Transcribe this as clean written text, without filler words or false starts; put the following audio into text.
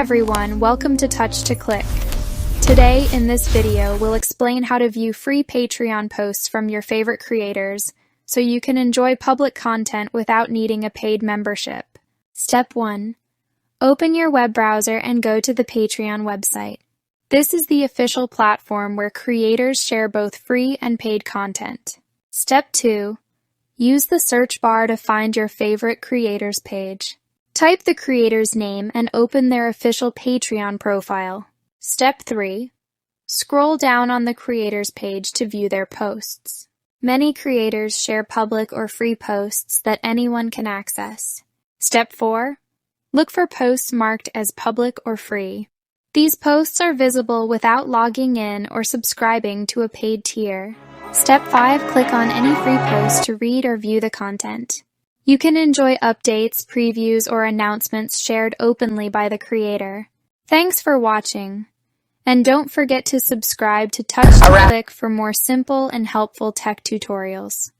everyone, welcome to Touch to Click. Today, in this video, we'll explain how to view free Patreon posts from your favorite creators so you can enjoy public content without needing a paid membership. Step 1. Open your web browser and go to the Patreon website. This is the official platform where creators share both free and paid content. Step 2. Use the search bar to find your favorite creators page. Type the creator's name and open their official Patreon profile. Step 3. Scroll down on the creator's page to view their posts. Many creators share public or free posts that anyone can access. Step 4. Look for posts marked as public or free. These posts are visible without logging in or subscribing to a paid tier. Step 5. Click on any free post to read or view the content. You can enjoy updates, previews, or announcements shared openly by the creator. Thanks for watching. And don't forget to subscribe to Touch to Click for more simple and helpful tech tutorials.